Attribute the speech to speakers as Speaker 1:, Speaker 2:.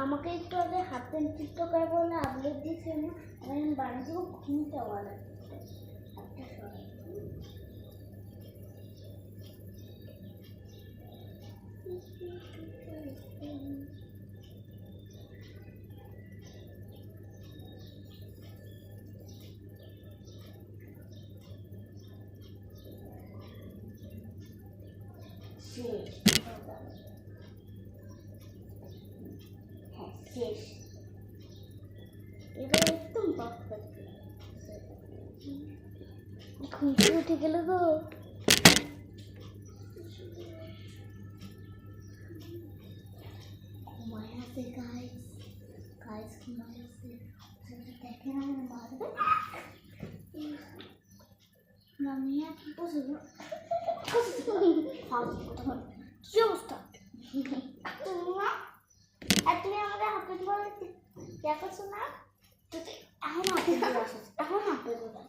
Speaker 1: আমাকে একটু আগে হাফ প্যান্ট টিকটকার বলে আপলোড দিয়েছে না, আমি বাড়ি থেকে ঘুমতে পারা শেষ। এবার একদম পারফেক্ট। ঘুমতে উঠে গেল গো। ঘুমায় আছে গাইস, গাইস ঘুমায় আছে। দেখে না মানে মারবে। মামিয়া কি বলছো? কি অবস্থা? তুমি আমাদের হাতে বলে ইয়া করছো না? এখন হাতে আসো, এখন হাতে বলে